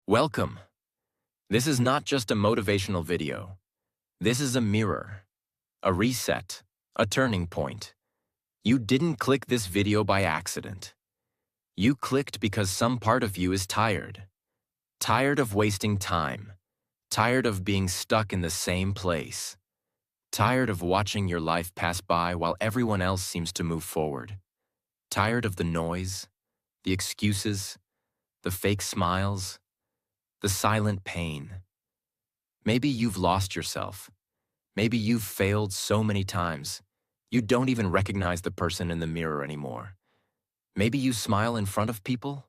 Welcome. This is not just a motivational video. This is a mirror, a reset, a turning point. You didn't click this video by accident. You clicked because some part of you is tired. Tired of wasting time. Tired of being stuck in the same place. Tired of watching your life pass by while everyone else seems to move forward. Tired of the noise, the excuses, the fake smiles, the silent pain. Maybe you've lost yourself. Maybe you've failed so many times, you don't even recognize the person in the mirror anymore. Maybe you smile in front of people,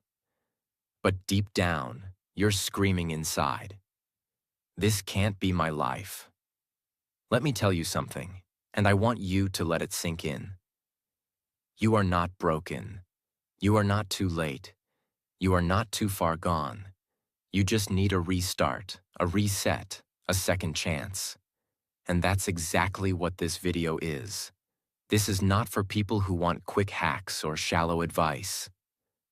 but deep down, you're screaming inside. This can't be my life. Let me tell you something, and I want you to let it sink in. You are not broken. You are not too late. You are not too far gone. You just need a restart, a reset, a second chance. And that's exactly what this video is. This is not for people who want quick hacks or shallow advice.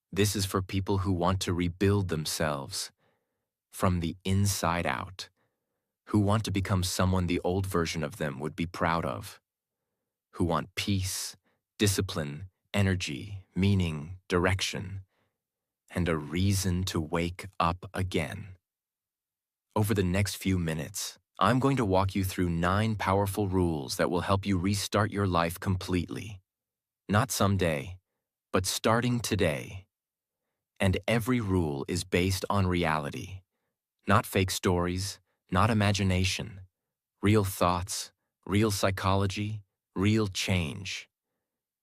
This is for people who want to rebuild themselves from the inside out, who want to become someone the old version of them would be proud of, who want peace, discipline, energy, meaning, direction, and a reason to wake up again. Over the next few minutes, I'm going to walk you through 9 powerful rules that will help you restart your life completely. Not someday, but starting today. And every rule is based on reality. Not fake stories, not imagination. Real thoughts, real psychology, real change.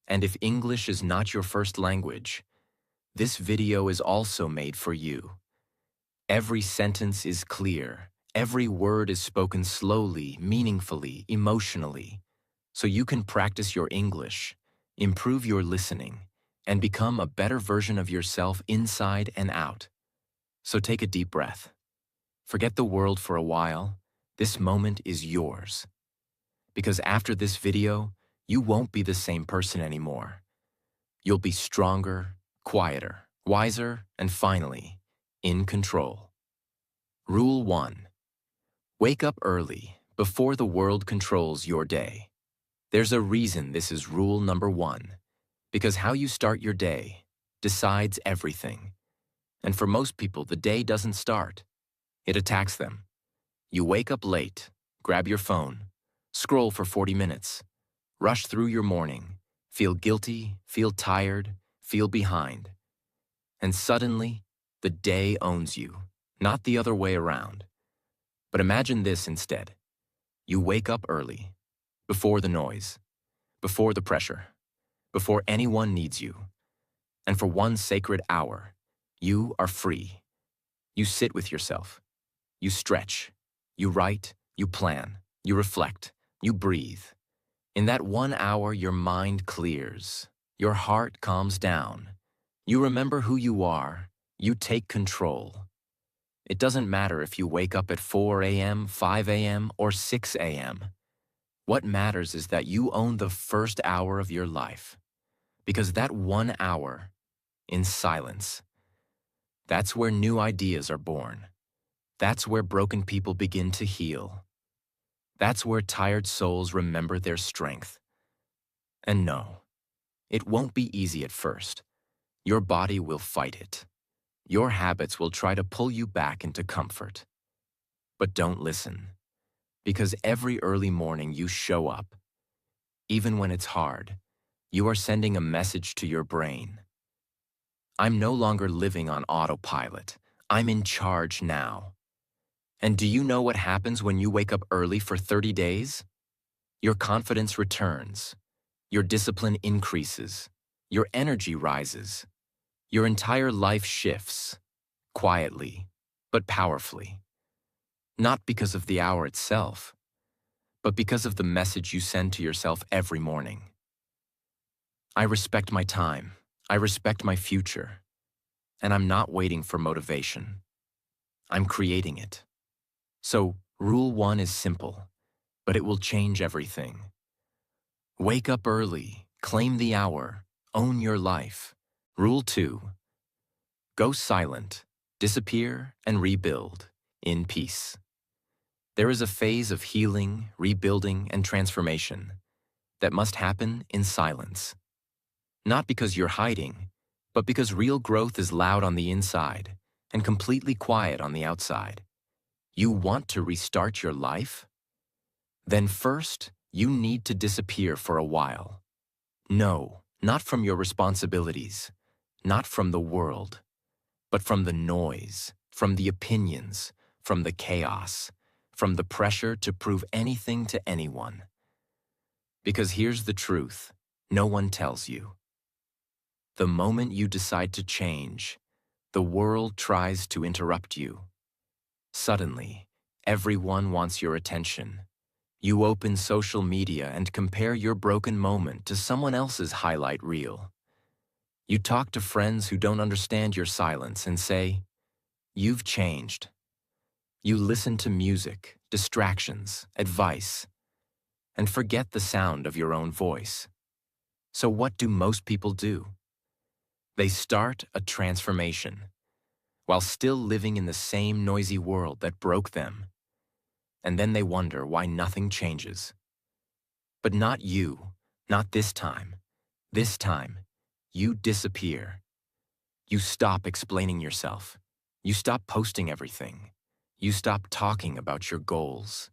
And if English is not your first language, this video is also made for you. Every sentence is clear. Every word is spoken slowly, meaningfully, emotionally, so you can practice your English, improve your listening, and become a better version of yourself inside and out. So take a deep breath. Forget the world for a while. This moment is yours. Because after this video, you won't be the same person anymore. You'll be stronger, quieter, wiser, and finally, in control. Rule 1. Wake up early, before the world controls your day. There's a reason this is rule number 1, because how you start your day decides everything. And for most people, the day doesn't start. It attacks them. You wake up late, grab your phone, scroll for 40 minutes, rush through your morning, feel guilty, feel tired, feel behind. And suddenly, the day owns you, not the other way around. But imagine this instead. You wake up early, before the noise, before the pressure, before anyone needs you. And for one sacred hour, you are free. You sit with yourself. You stretch. You write. You plan. You reflect. You breathe. In that 1 hour, your mind clears. Your heart calms down. You remember who you are. You take control. It doesn't matter if you wake up at 4 a.m., 5 a.m., or 6 a.m. What matters is that you own the first hour of your life. Because that 1 hour, in silence, that's where new ideas are born. That's where broken people begin to heal. That's where tired souls remember their strength. And no, it won't be easy at first. Your body will fight it. Your habits will try to pull you back into comfort. But don't listen, because every early morning you show up. Even when it's hard, you are sending a message to your brain. I'm no longer living on autopilot. I'm in charge now. And do you know what happens when you wake up early for 30 days? Your confidence returns. Your discipline increases. Your energy rises. Your entire life shifts, quietly, but powerfully. Not because of the hour itself, but because of the message you send to yourself every morning. I respect my time. I respect my future. And I'm not waiting for motivation. I'm creating it. So, rule 1 is simple, but it will change everything. Wake up early, claim the hour, own your life. Rule 2. Go silent, Disappear and rebuild in peace. There is a phase of healing, rebuilding, and transformation that must happen in silence. Not because you're hiding, but because real growth is loud on the inside and completely quiet on the outside. You want to restart your life? Then first, you need to disappear for a while. No, not from your responsibilities, not from the world, but from the noise, from the opinions, from the chaos, from the pressure to prove anything to anyone. Because here's the truth, no one tells you. The moment you decide to change, the world tries to interrupt you. Suddenly, everyone wants your attention. You open social media and compare your broken moment to someone else's highlight reel. You talk to friends who don't understand your silence and say, "You've changed." You listen to music, distractions, advice, and forget the sound of your own voice. So what do most people do? They start a transformation, while still living in the same noisy world that broke them. And then they wonder why nothing changes. But not you, not this time. This time, you disappear. You stop explaining yourself. You stop posting everything. You stop talking about your goals.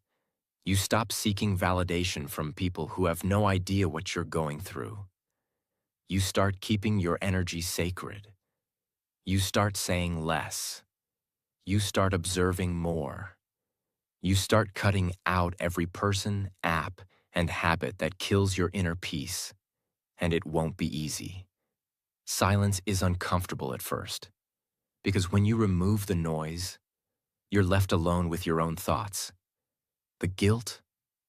You stop seeking validation from people who have no idea what you're going through. You start keeping your energy sacred. You start saying less. You start observing more. You start cutting out every person, app, and habit that kills your inner peace. And it won't be easy. Silence is uncomfortable at first, because when you remove the noise, you're left alone with your own thoughts. The guilt,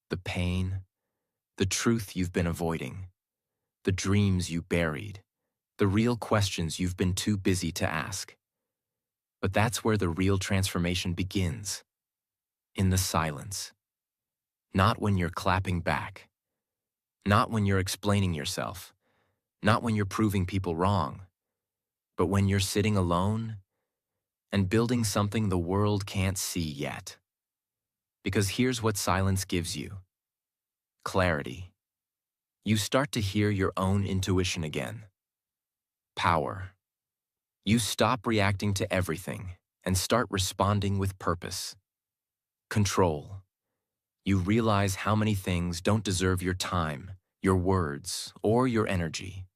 the pain, the truth you've been avoiding, the dreams you buried, the real questions you've been too busy to ask. But that's where the real transformation begins, in the silence. Not when you're clapping back, not when you're explaining yourself, not when you're proving people wrong, but when you're sitting alone and building something the world can't see yet. Because here's what silence gives you: clarity. You start to hear your own intuition again. Power. You stop reacting to everything and start responding with purpose. Control. You realize how many things don't deserve your time, your words, or your energy.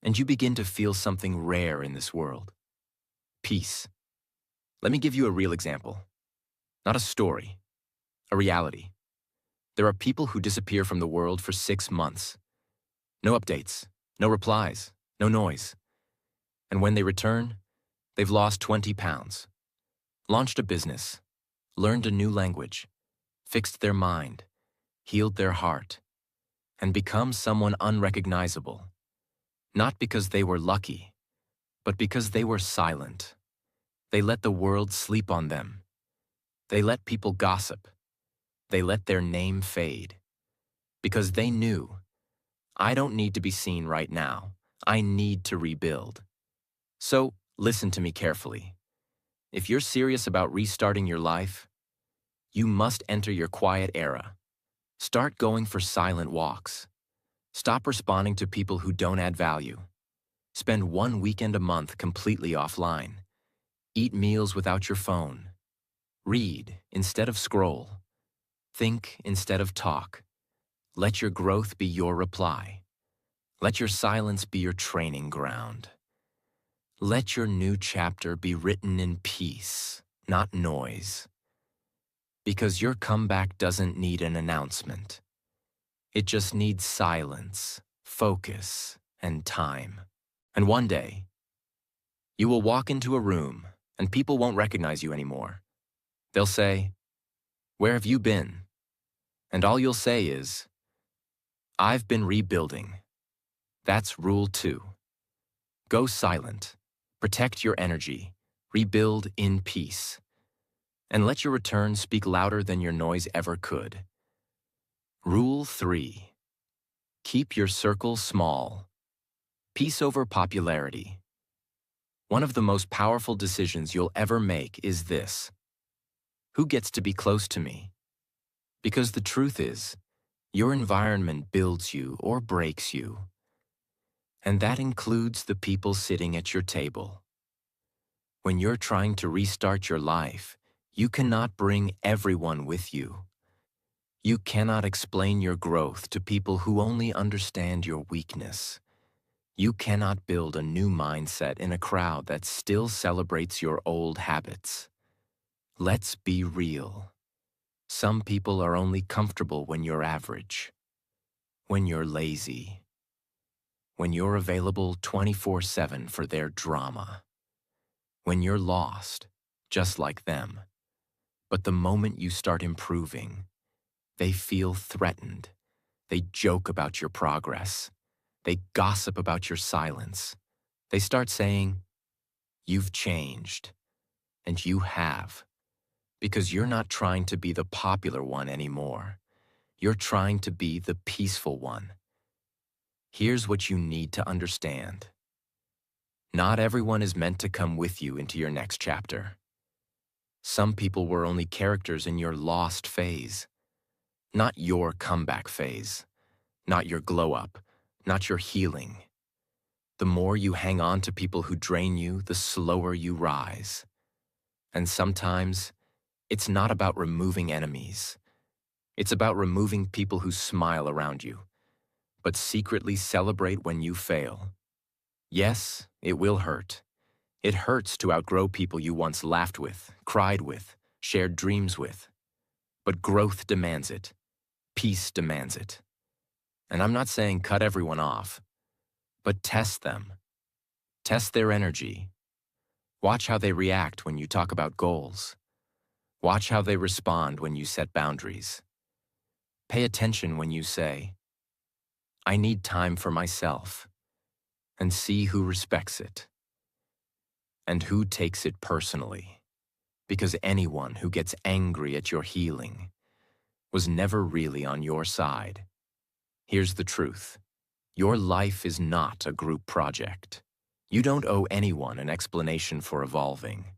And you begin to feel something rare in this world: peace. Let me give you a real example. Not a story, a reality. There are people who disappear from the world for 6 months. No updates, no replies, no noise. And when they return, they've lost 20 pounds, launched a business, learned a new language, fixed their mind, healed their heart, and become someone unrecognizable. Not because they were lucky, but because they were silent. They let the world sleep on them. They let people gossip. They let their name fade. Because they knew, I don't need to be seen right now. I need to rebuild. So, listen to me carefully. If you're serious about restarting your life, you must enter your quiet era. Start going for silent walks. Stop responding to people who don't add value. Spend 1 weekend a month completely offline. Eat meals without your phone. Read instead of scroll. Think instead of talk. Let your growth be your reply. Let your silence be your training ground. Let your new chapter be written in peace, not noise. Because your comeback doesn't need an announcement. It just needs silence, focus, and time. And one day, you will walk into a room and people won't recognize you anymore. They'll say, "Where have you been?" And all you'll say is, "I've been rebuilding." That's rule 2. Go silent. Protect your energy. Rebuild in peace. And let your return speak louder than your noise ever could. Rule 3. Keep your circle small. Peace over popularity. One of the most powerful decisions you'll ever make is this: who gets to be close to me? Because the truth is, your environment builds you or breaks you. And that includes the people sitting at your table. When you're trying to restart your life, you cannot bring everyone with you. You cannot explain your growth to people who only understand your weakness. You cannot build a new mindset in a crowd that still celebrates your old habits. Let's be real. Some people are only comfortable when you're average, when you're lazy, when you're available 24/7 for their drama, when you're lost, just like them. But the moment you start improving, they feel threatened. They joke about your progress. They gossip about your silence. They start saying, "You've changed." And you have. Because you're not trying to be the popular one anymore. You're trying to be the peaceful one. Here's what you need to understand. Not everyone is meant to come with you into your next chapter. Some people were only characters in your lost phase, not your comeback phase, not your glow up, not your healing. The more you hang on to people who drain you, the slower you rise. And sometimes, it's not about removing enemies. It's about removing people who smile around you, but secretly celebrate when you fail. Yes, it will hurt. It hurts to outgrow people you once laughed with, cried with, shared dreams with. But growth demands it. Peace demands it. And I'm not saying cut everyone off, but test them. Test their energy. Watch how they react when you talk about goals. Watch how they respond when you set boundaries. Pay attention when you say, "I need time for myself," and see who respects it and who takes it personally. Because anyone who gets angry at your healing was never really on your side. Here's the truth. Your life is not a group project. You don't owe anyone an explanation for evolving,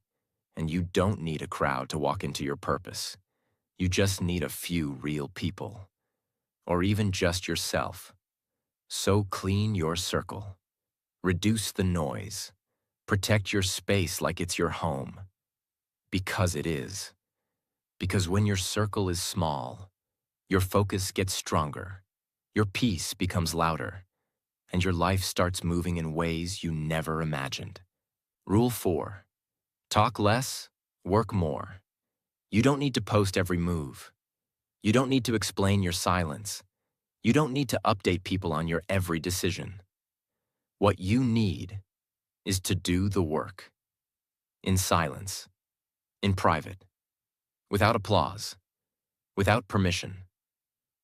and you don't need a crowd to walk into your purpose. You just need a few real people, or even just yourself. So clean your circle. Reduce the noise. Protect your space like it's your home. Because it is. Because when your circle is small, your focus gets stronger, your peace becomes louder, and your life starts moving in ways you never imagined. Rule 4. Talk less, work more. You don't need to post every move. You don't need to explain your silence. You don't need to update people on your every decision. What you need is to do the work. In silence. In private. Without applause. Without permission.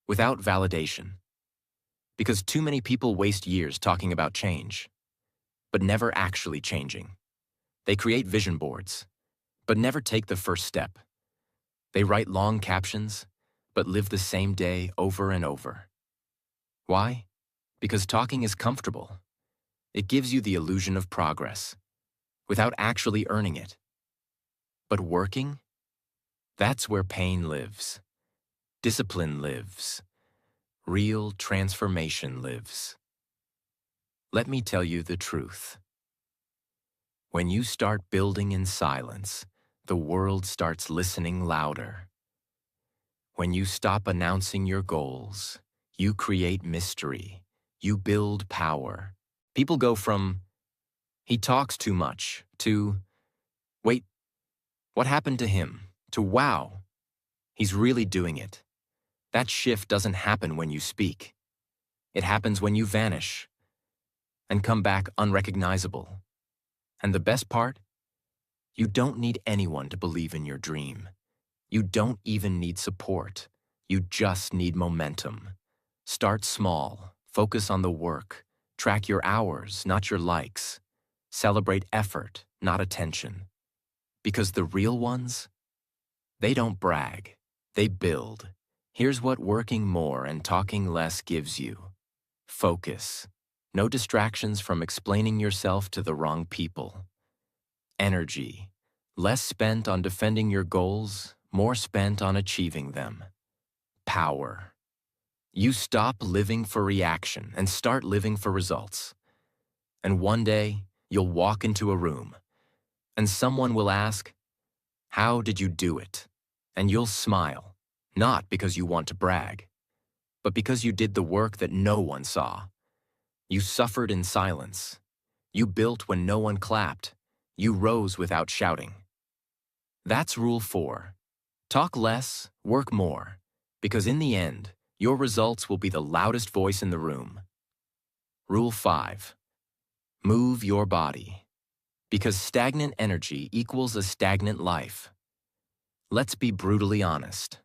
Without validation. Because too many people waste years talking about change, but never actually changing. They create vision boards, but never take the first step. They write long captions, but live the same day over and over. Why? Because talking is comfortable. It gives you the illusion of progress, without actually earning it. But working? That's where pain lives. Discipline lives. Real transformation lives. Let me tell you the truth. When you start building in silence, the world starts listening louder. When you stop announcing your goals, you create mystery. You build power. People go from, "He talks too much," to, "Wait, what happened to him?" to, "Wow, he's really doing it." That shift doesn't happen when you speak. It happens when you vanish and come back unrecognizable. And the best part? You don't need anyone to believe in your dream. You don't even need support. You just need momentum. Start small. Focus on the work. Track your hours, not your likes. Celebrate effort, not attention. Because the real ones, they don't brag. They build. Here's what working more and talking less gives you. Focus. No distractions from explaining yourself to the wrong people. Energy. Less spent on defending your goals, more spent on achieving them. Power. You stop living for reaction and start living for results. And one day, you'll walk into a room, and someone will ask, "How did you do it?" And you'll smile, not because you want to brag, but because you did the work that no one saw. You suffered in silence. You built when no one clapped. You rose without shouting. That's Rule 4. Talk less, work more, because in the end, your results will be the loudest voice in the room. Rule 5. Move your body, because stagnant energy equals a stagnant life. Let's be brutally honest.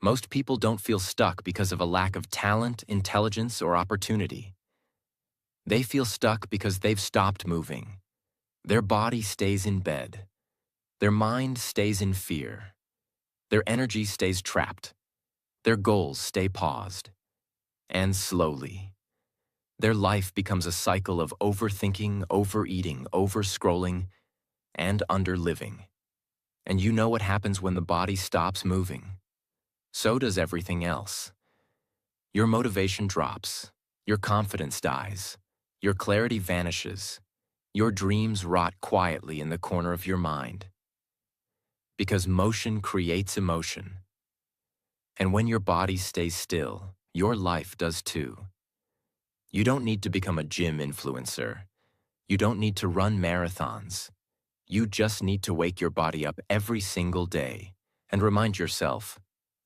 Most people don't feel stuck because of a lack of talent, intelligence, or opportunity. They feel stuck because they've stopped moving. Their body stays in bed. Their mind stays in fear. Their energy stays trapped. Their goals stay paused. And slowly, their life becomes a cycle of overthinking, overeating, overscrolling, and underliving. And you know what happens when the body stops moving? So does everything else. Your motivation drops. Your confidence dies. Your clarity vanishes. Your dreams rot quietly in the corner of your mind. Because motion creates emotion. And when your body stays still, your life does too. You don't need to become a gym influencer. You don't need to run marathons. You just need to wake your body up every single day and remind yourself,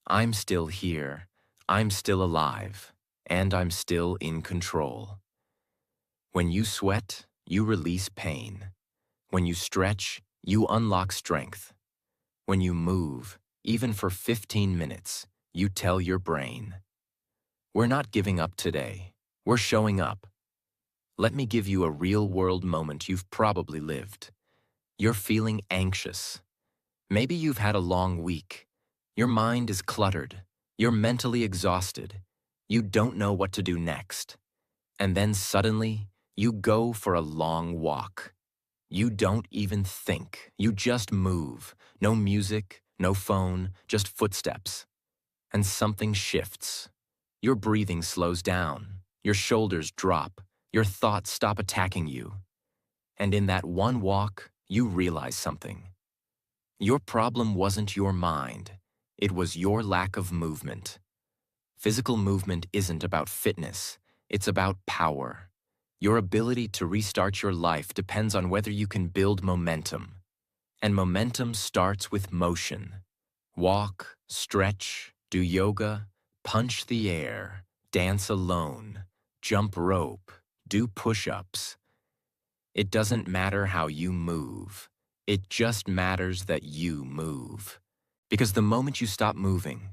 I'm still here, I'm still alive, and I'm still in control. When you sweat, you release pain. When you stretch, you unlock strength. When you move, even for 15 minutes, you tell your brain, we're not giving up today, we're showing up. Let me give you a real-world moment you've probably lived. You're feeling anxious. Maybe you've had a long week. Your mind is cluttered. You're mentally exhausted. You don't know what to do next. And then suddenly, you go for a long walk. You don't even think. You just move. No music, no phone, just footsteps. And something shifts. Your breathing slows down. Your shoulders drop. Your thoughts stop attacking you. And in that one walk, you realize something. Your problem wasn't your mind. It was your lack of movement. Physical movement isn't about fitness. It's about power. Your ability to restart your life depends on whether you can build momentum. And momentum starts with motion. Walk, stretch, do yoga, punch the air, dance alone, jump rope, do push-ups. It doesn't matter how you move. It just matters that you move. Because the moment you stop moving,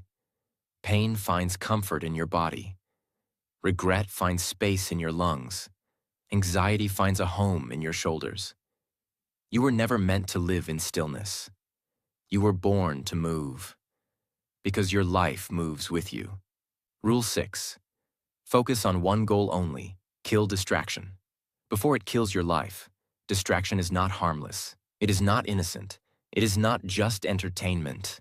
pain finds comfort in your body. Regret finds space in your lungs. Anxiety finds a home in your shoulders. You were never meant to live in stillness. You were born to move. Because your life moves with you. Rule 6. Focus on one goal only. Kill distraction. Before it kills your life, distraction is not harmless. It is not innocent. It is not just entertainment.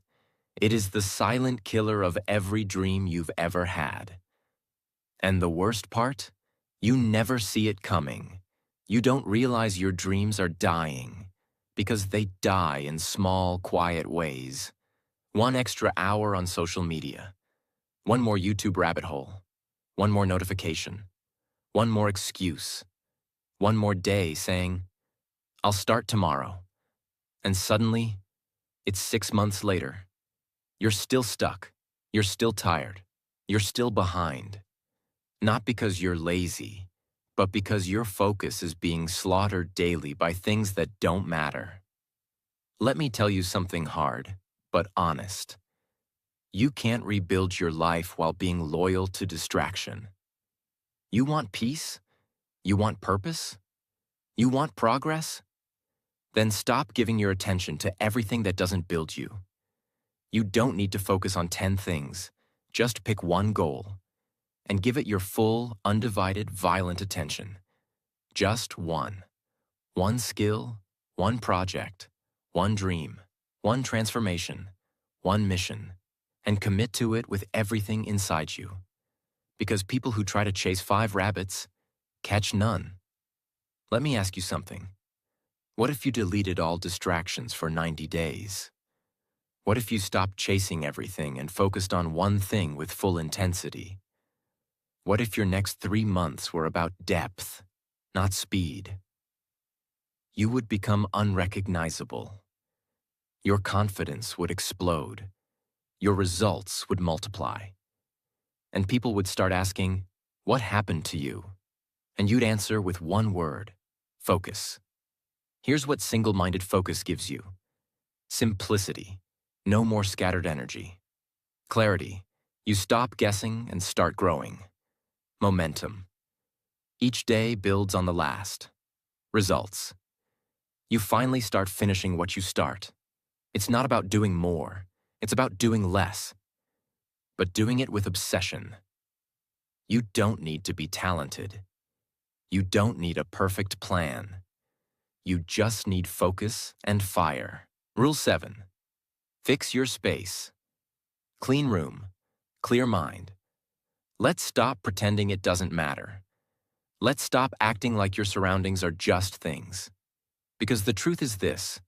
It is the silent killer of every dream you've ever had. And the worst part? You never see it coming. You don't realize your dreams are dying because they die in small, quiet ways. One extra hour on social media. One more YouTube rabbit hole. One more notification. One more excuse. One more day saying, I'll start tomorrow. And suddenly, it's 6 months later. You're still stuck. You're still tired. You're still behind. Not because you're lazy, but because your focus is being slaughtered daily by things that don't matter. Let me tell you something hard, but honest. You can't rebuild your life while being loyal to distraction. You want peace? You want purpose? You want progress? Then stop giving your attention to everything that doesn't build you. You don't need to focus on 10 things. Just pick one goal and give it your full, undivided, violent attention. Just one. One skill, one project, one dream, one transformation, one mission, and commit to it with everything inside you. Because people who try to chase 5 rabbits catch none. Let me ask you something. What if you deleted all distractions for 90 days? What if you stopped chasing everything and focused on one thing with full intensity? What if your next 3 months were about depth, not speed? You would become unrecognizable. Your confidence would explode. Your results would multiply. And people would start asking, "What happened to you?" And you'd answer with one word: focus. Here's what single-minded focus gives you: simplicity, no more scattered energy. Clarity, you stop guessing and start growing. Momentum, each day builds on the last. Results, you finally start finishing what you start. It's not about doing more, it's about doing less, but doing it with obsession. You don't need to be talented. You don't need a perfect plan. You just need focus and fire. Rule 7. Fix your space. Clean room, clear mind. Let's stop pretending it doesn't matter. Let's stop acting like your surroundings are just things. Because the truth is this: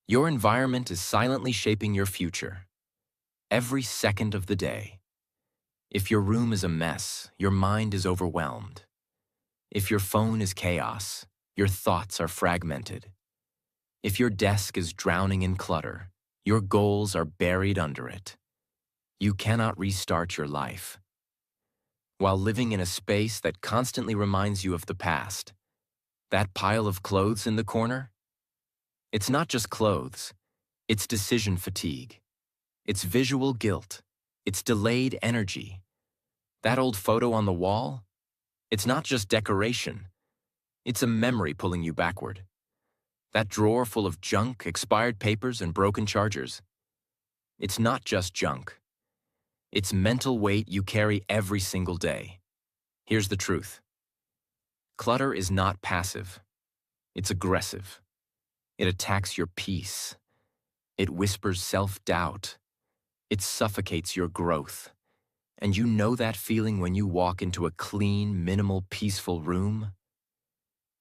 your environment is silently shaping your future. Every second of the day. If your room is a mess, your mind is overwhelmed. If your phone is chaos, your thoughts are fragmented. If your desk is drowning in clutter, your goals are buried under it. You cannot restart your life while living in a space that constantly reminds you of the past. That pile of clothes in the corner? It's not just clothes. It's decision fatigue. It's visual guilt. It's delayed energy. That old photo on the wall? It's not just decoration. It's a memory pulling you backward. That drawer full of junk, expired papers, and broken chargers? It's not just junk. It's mental weight you carry every single day. Here's the truth. Clutter is not passive. It's aggressive. It attacks your peace. It whispers self-doubt. It suffocates your growth. And you know that feeling when you walk into a clean, minimal, peaceful room?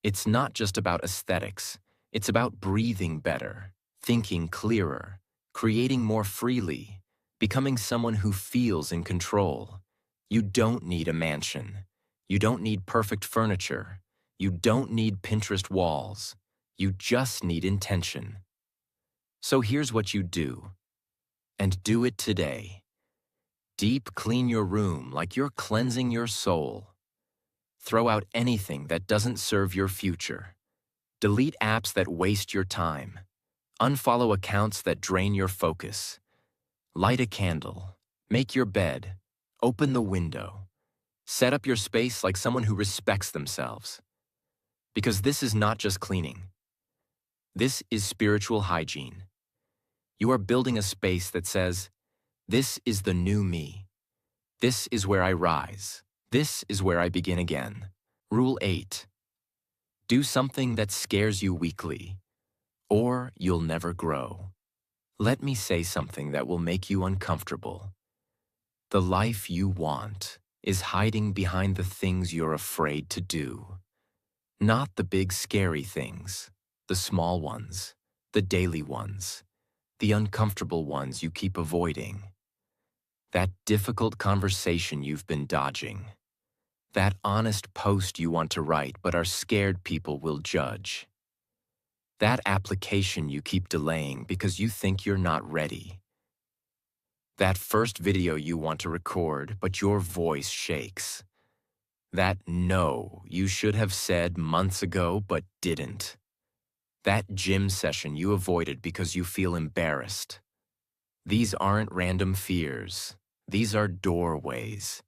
It's not just about aesthetics. It's about breathing better, thinking clearer, creating more freely, becoming someone who feels in control. You don't need a mansion. You don't need perfect furniture. You don't need Pinterest walls. You just need intention. So here's what you do. And do it today. Deep clean your room like you're cleansing your soul. Throw out anything that doesn't serve your future. Delete apps that waste your time. Unfollow accounts that drain your focus. Light a candle. Make your bed. Open the window. Set up your space like someone who respects themselves. Because this is not just cleaning. This is spiritual hygiene. You are building a space that says, "This is the new me. This is where I rise. This is where I begin again." Rule 8. Do something that scares you weekly, or you'll never grow. Let me say something that will make you uncomfortable. The life you want is hiding behind the things you're afraid to do. Not the big scary things, the small ones, the daily ones, the uncomfortable ones you keep avoiding. That difficult conversation you've been dodging. That honest post you want to write but are scared people will judge. That application you keep delaying because you think you're not ready. That first video you want to record but your voice shakes. That no you should have said months ago but didn't. That gym session you avoided because you feel embarrassed. These aren't random fears. These are doorways.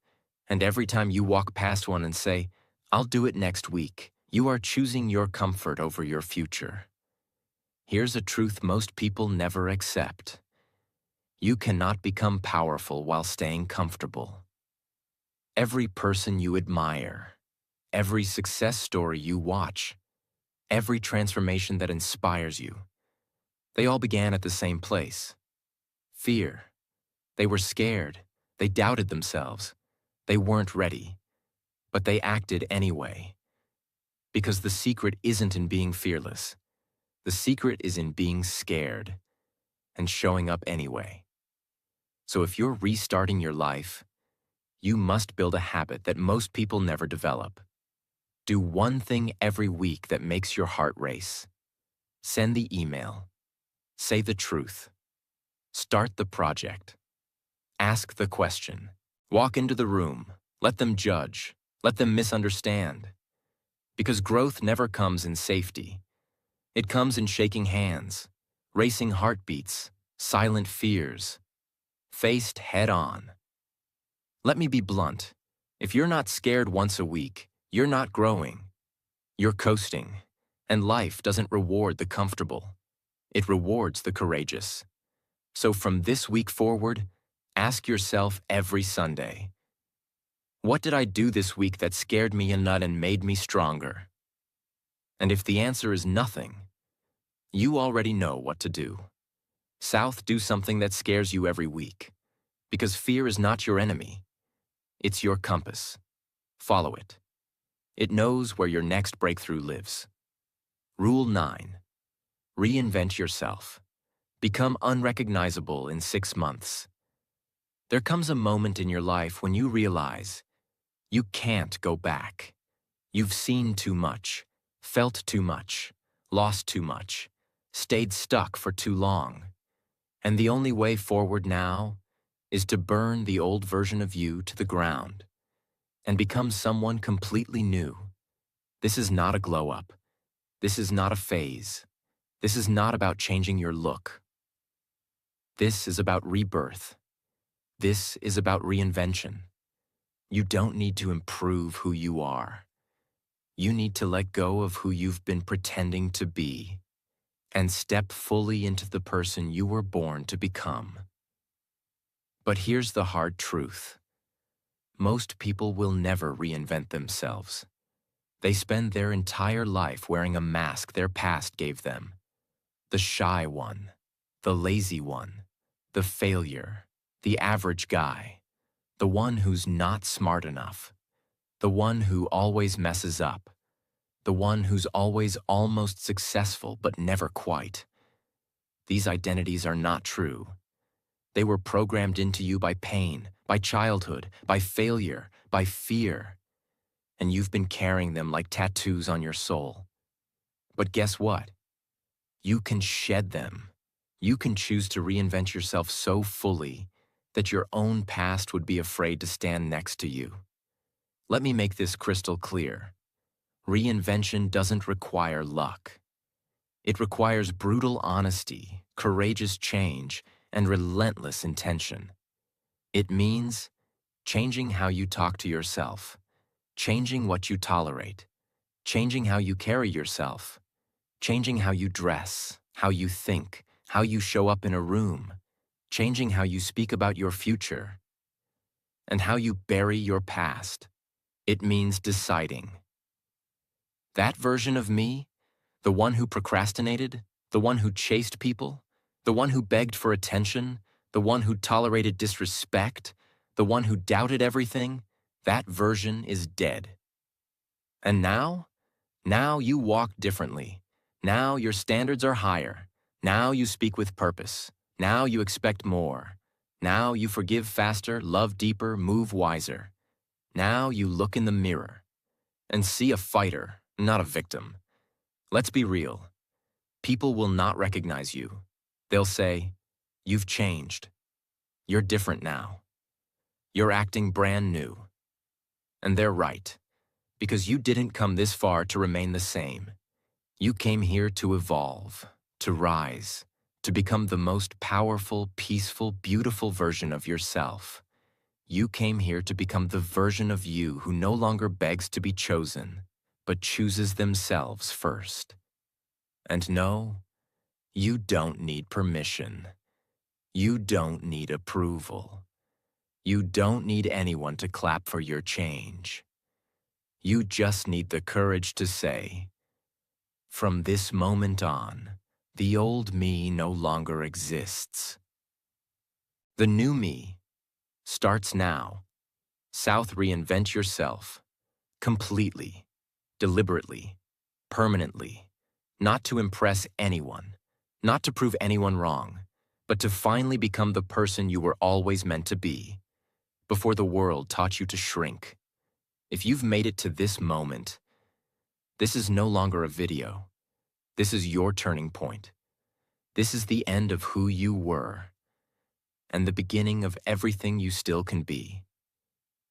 And every time you walk past one and say, "I'll do it next week," you are choosing your comfort over your future. Here's a truth most people never accept. You cannot become powerful while staying comfortable. Every person you admire, every success story you watch, every transformation that inspires you. They all began at the same place: fear. They were scared. They doubted themselves. They weren't ready. But they acted anyway. Because the secret isn't in being fearless. The secret is in being scared and showing up anyway. So if you're restarting your life, you must build a habit that most people never develop. Do one thing every week that makes your heart race. Send the email. Say the truth. Start the project. Ask the question. Walk into the room. Let them judge. Let them misunderstand. Because growth never comes in safety. It comes in shaking hands, racing heartbeats, silent fears, faced head-on. Let me be blunt. If you're not scared once a week, you're not growing. You're coasting, and life doesn't reward the comfortable. It rewards the courageous. So from this week forward, ask yourself every Sunday, what did I do this week that scared me a nut and made me stronger? And if the answer is nothing, you already know what to do. Do something that scares you every week. Because fear is not your enemy. It's your compass. Follow it. It knows where your next breakthrough lives. Rule 9. Reinvent yourself. Become unrecognizable in 6 months. There comes a moment in your life when you realize you can't go back. You've seen too much, felt too much, lost too much, stayed stuck for too long. And the only way forward now is to burn the old version of you to the ground and become someone completely new. This is not a glow-up. This is not a phase. This is not about changing your look. This is about rebirth. This is about reinvention. You don't need to improve who you are. You need to let go of who you've been pretending to be and step fully into the person you were born to become. But here's the hard truth. Most people will never reinvent themselves. They spend their entire life wearing a mask their past gave them. The shy one, the lazy one, the failure, the average guy, the one who's not smart enough, the one who always messes up, the one who's always almost successful but never quite. These identities are not true. They were programmed into you by pain, by childhood, by failure, by fear. And you've been carrying them like tattoos on your soul. But guess what? You can shed them. You can choose to reinvent yourself so fully that your own past would be afraid to stand next to you. Let me make this crystal clear. Reinvention doesn't require luck. It requires brutal honesty, courageous change, and relentless intention. It means changing how you talk to yourself, changing what you tolerate, changing how you carry yourself, changing how you dress, how you think, how you show up in a room, changing how you speak about your future, and how you bury your past. It means deciding. That version of me, the one who procrastinated, the one who chased people, the one who begged for attention, the one who tolerated disrespect, the one who doubted everything, that version is dead. And now you walk differently. Now your standards are higher. Now you speak with purpose. Now you expect more. Now you forgive faster, love deeper, move wiser. Now you look in the mirror and see a fighter, not a victim. Let's be real. People will not recognize you. They'll say, "You've changed. You're different now. You're acting brand new." And they're right, because you didn't come this far to remain the same. You came here to evolve, to rise, to become the most powerful, peaceful, beautiful version of yourself. You came here to become the version of you who no longer begs to be chosen, but chooses themselves first. And no, you don't need permission. You don't need approval. You don't need anyone to clap for your change. You just need the courage to say, From this moment on, the old me no longer exists. The new me starts now. South, reinvent yourself completely, deliberately, permanently, not to impress anyone, not to prove anyone wrong, but to finally become the person you were always meant to be, before the world taught you to shrink. If you've made it to this moment, this is no longer a video. This is your turning point. This is the end of who you were, and the beginning of everything you still can be.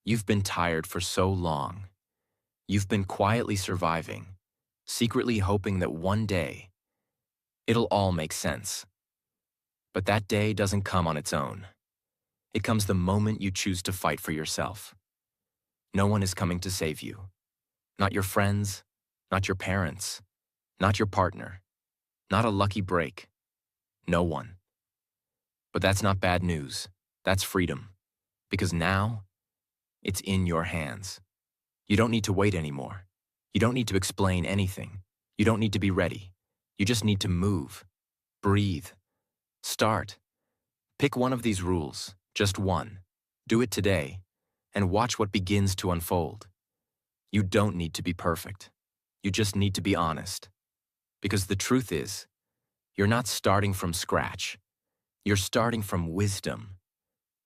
You've been tired for so long. You've been quietly surviving, secretly hoping that one day, it'll all make sense. But that day doesn't come on its own. It comes the moment you choose to fight for yourself. No one is coming to save you. Not your friends, not your parents, not your partner, not a lucky break. No one. But that's not bad news. That's freedom. Because now, it's in your hands. You don't need to wait anymore. You don't need to explain anything. You don't need to be ready. You just need to move, breathe, start. Pick one of these rules, just one. Do it today, and watch what begins to unfold. You don't need to be perfect. You just need to be honest. Because the truth is, you're not starting from scratch. You're starting from wisdom,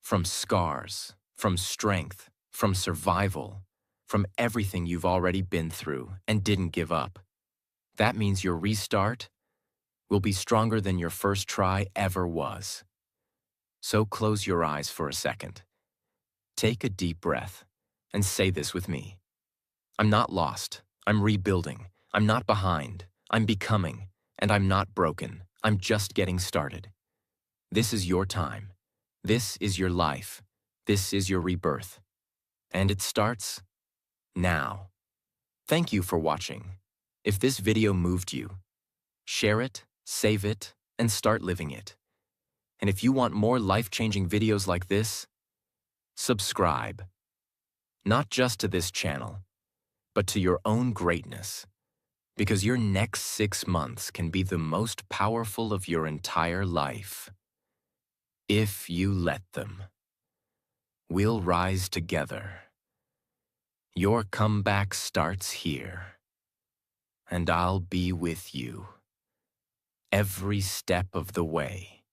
from scars, from strength, from survival, from everything you've already been through and didn't give up. That means your restart will be stronger than your first try ever was. So close your eyes for a second. Take a deep breath and say this with me. I'm not lost. I'm rebuilding. I'm not behind. I'm becoming. And I'm not broken. I'm just getting started. This is your time. This is your life. This is your rebirth. And it starts now. Thank you for watching. If this video moved you, share it, save it, and start living it. And if you want more life-changing videos like this, subscribe. Not just to this channel, but to your own greatness. Because your next 6 months can be the most powerful of your entire life. If you let them. We'll rise together. Your comeback starts here. And I'll be with you every step of the way.